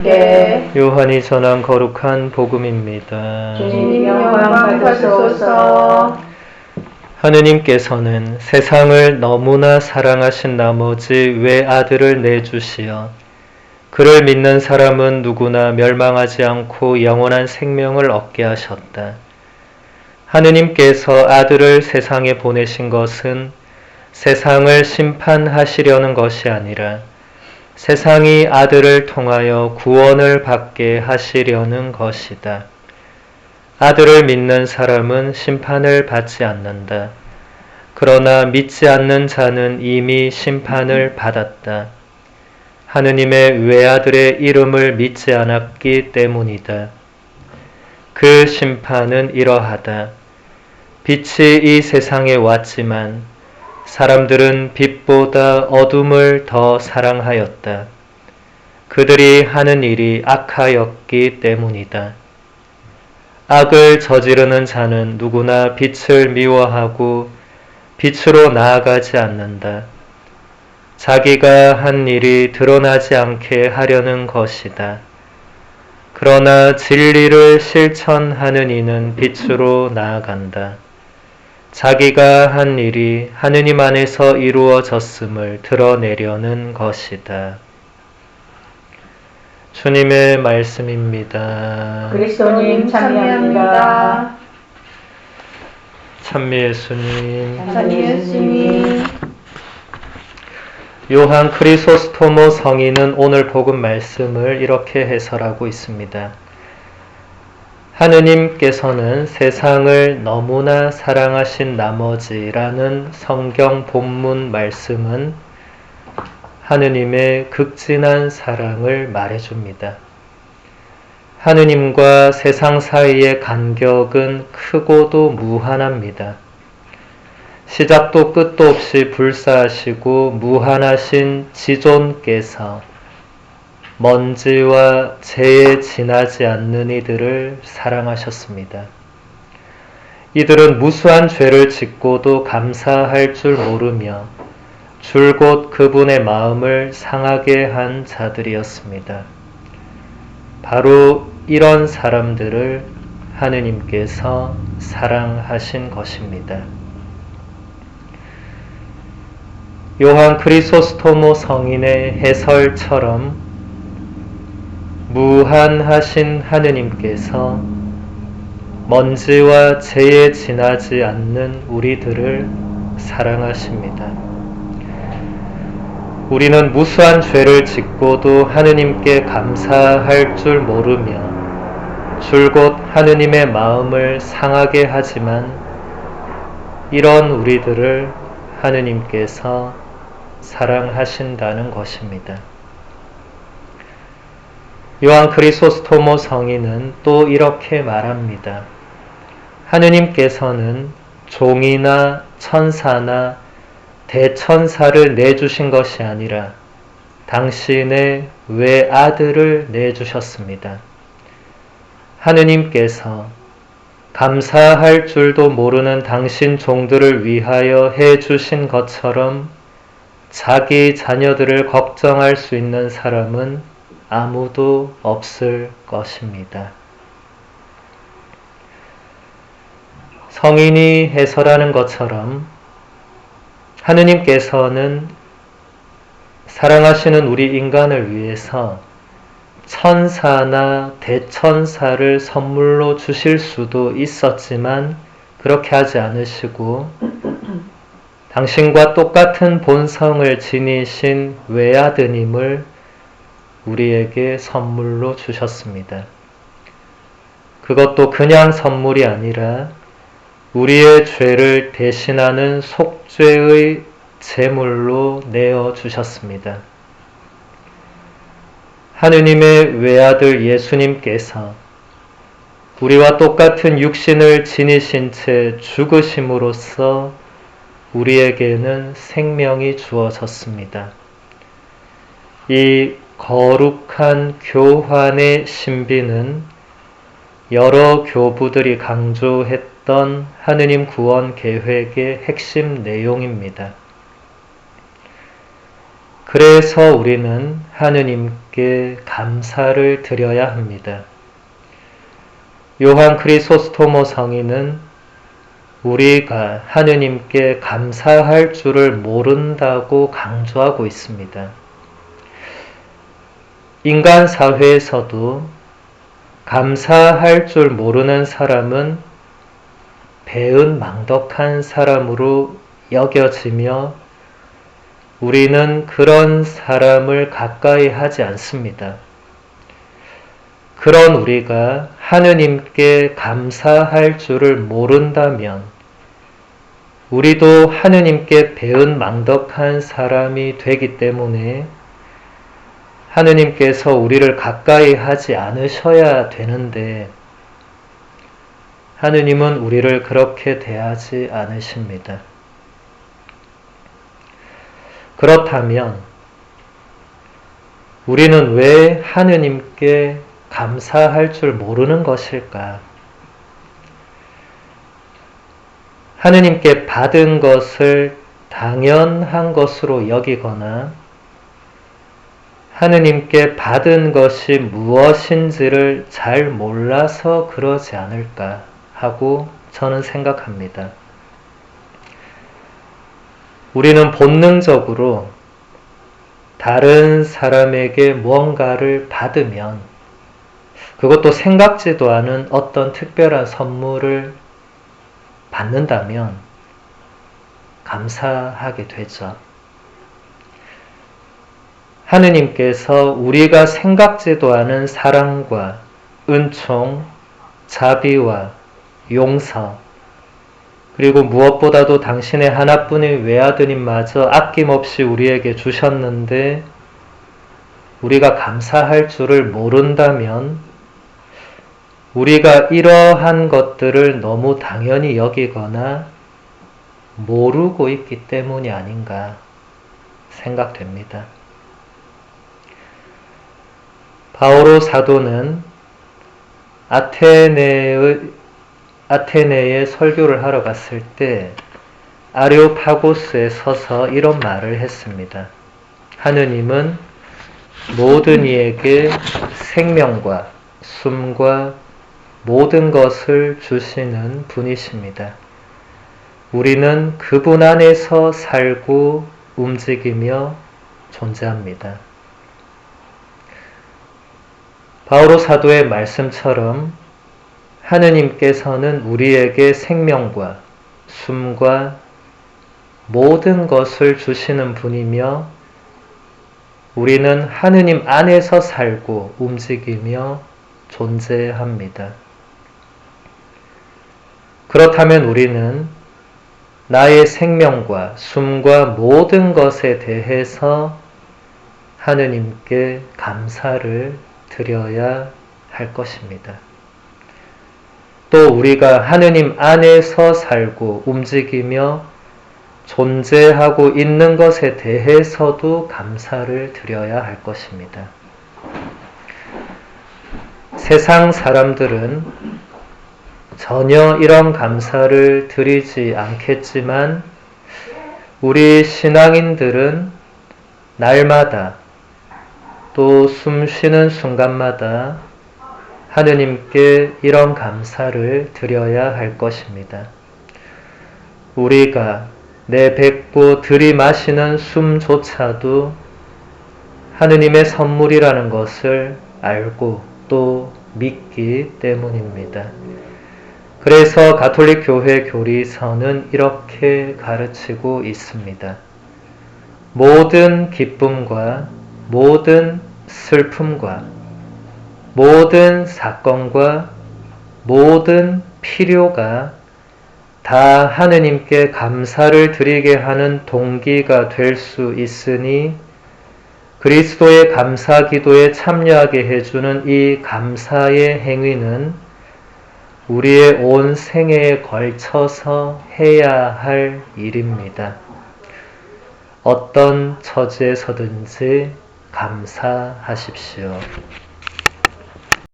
요한이 전한 거룩한 복음입니다. 주님 영광 받으소서. 하느님께서는 세상을 너무나 사랑하신 나머지 외아들을 내주시어 그를 믿는 사람은 누구나 멸망하지 않고 영원한 생명을 얻게 하셨다. 하느님께서 아들을 세상에 보내신 것은 세상을 심판하시려는 것이 아니라 세상이 아들을 통하여 구원을 받게 하시려는 것이다. 아들을 믿는 사람은 심판을 받지 않는다. 그러나 믿지 않는 자는 이미 심판을 받았다. 하느님의 외아들의 이름을 믿지 않았기 때문이다. 그 심판은 이러하다. 빛이 이 세상에 왔지만 사람들은 빛보다 어둠을 더 사랑하였다. 그들이 하는 일이 악하였기 때문이다. 악을 저지르는 자는 누구나 빛을 미워하고 빛으로 나아가지 않는다. 자기가 한 일이 드러나지 않게 하려는 것이다. 그러나 진리를 실천하는 이는 빛으로 나아간다. 자기가 한 일이 하느님 안에서 이루어졌음을 드러내려는 것이다. 주님의 말씀입니다. 그리스도님 참여합니다. 찬미 예수님. 찬미 예수님. 요한 크리소스토모 성인은 오늘 복음 말씀을 이렇게 해설하고 있습니다. 하느님께서는 세상을 너무나 사랑하신 나머지라는 성경 본문 말씀은 하느님의 극진한 사랑을 말해줍니다. 하느님과 세상 사이의 간격은 크고도 무한합니다. 시작도 끝도 없이 불사하시고 무한하신 지존께서 먼지와 재에 지나지 않는 이들을 사랑하셨습니다. 이들은 무수한 죄를 짓고도 감사할 줄 모르며 줄곧 그분의 마음을 상하게 한 자들이었습니다. 바로 이런 사람들을 하느님께서 사랑하신 것입니다. 요한 크리소스토모 성인의 해설처럼 무한하신 하느님께서 먼지와 재에 지나지 않는 우리들을 사랑하십니다. 우리는 무수한 죄를 짓고도 하느님께 감사할 줄 모르며 줄곧 하느님의 마음을 상하게 하지만 이런 우리들을 하느님께서 사랑하신다는 것입니다. 요한 크리소스토모 성인은 또 이렇게 말합니다. 하느님께서는 종이나 천사나 대천사를 내주신 것이 아니라 당신의 외아들을 내주셨습니다. 하느님께서 감사할 줄도 모르는 당신 종들을 위하여 해주신 것처럼 자기 자녀들을 걱정할 수 있는 사람은 아무도 없을 것입니다. 성인이 해설하는 것처럼 하느님께서는 사랑하시는 우리 인간을 위해서 천사나 대천사를 선물로 주실 수도 있었지만 그렇게 하지 않으시고 당신과 똑같은 본성을 지니신 외아드님을 우리에게 선물로 주셨습니다. 그것도 그냥 선물이 아니라 우리의 죄를 대신하는 속죄의 제물로 내어주셨습니다. 하느님의 외아들 예수님께서 우리와 똑같은 육신을 지니신 채 죽으심으로써 우리에게는 생명이 주어졌습니다. 이 거룩한 교환의 신비는 여러 교부들이 강조했던 하느님 구원 계획의 핵심 내용입니다. 그래서 우리는 하느님께 감사를 드려야 합니다. 요한 크리소스토모 성인은 우리가 하느님께 감사할 줄을 모른다고 강조하고 있습니다. 인간 사회에서도 감사할 줄 모르는 사람은 배은망덕한 사람으로 여겨지며 우리는 그런 사람을 가까이 하지 않습니다. 그런 우리가 하느님께 감사할 줄을 모른다면 우리도 하느님께 배은망덕한 사람이 되기 때문에 하느님께서 우리를 가까이 하지 않으셔야 되는데 하느님은 우리를 그렇게 대하지 않으십니다. 그렇다면 우리는 왜 하느님께 감사할 줄 모르는 것일까? 하느님께 받은 것을 당연한 것으로 여기거나 하느님께 받은 것이 무엇인지를 잘 몰라서 그러지 않을까 하고 저는 생각합니다. 우리는 본능적으로 다른 사람에게 무언가를 받으면 그것도 생각지도 않은 어떤 특별한 선물을 받는다면 감사하게 되죠. 하느님께서 우리가 생각지도 않은 사랑과 은총, 자비와 용서, 그리고 무엇보다도 당신의 하나뿐인 외아드님마저 아낌없이 우리에게 주셨는데 우리가 감사할 줄을 모른다면 우리가 이러한 것들을 너무 당연히 여기거나 모르고 있기 때문이 아닌가 생각됩니다. 바오로 사도는 아테네에 설교를 하러 갔을 때 아레오파고스에 서서 이런 말을 했습니다. 하느님은 모든 이에게 생명과 숨과 모든 것을 주시는 분이십니다. 우리는 그분 안에서 살고 움직이며 존재합니다. 바오로 사도의 말씀처럼 하느님께서는 우리에게 생명과 숨과 모든 것을 주시는 분이며 우리는 하느님 안에서 살고 움직이며 존재합니다. 그렇다면 우리는 나의 생명과 숨과 모든 것에 대해서 하느님께 감사를 드려야 할 것입니다. 또 우리가 하느님 안에서 살고 움직이며 존재하고 있는 것에 대해서도 감사를 드려야 할 것입니다. 세상 사람들은 전혀 이런 감사를 드리지 않겠지만 우리 신앙인들은 날마다 또 숨 쉬는 순간마다 하느님께 이런 감사를 드려야 할 것입니다. 우리가 내뱉고 들이마시는 숨조차도 하느님의 선물이라는 것을 알고 또 믿기 때문입니다. 그래서 가톨릭 교회 교리서는 이렇게 가르치고 있습니다. 모든 기쁨과 모든 슬픔과 모든 사건과 모든 필요가 다 하느님께 감사를 드리게 하는 동기가 될 수 있으니 그리스도의 감사 기도에 참여하게 해주는 이 감사의 행위는 우리의 온 생애에 걸쳐서 해야 할 일입니다. 어떤 처지에서든지 감사하십시오.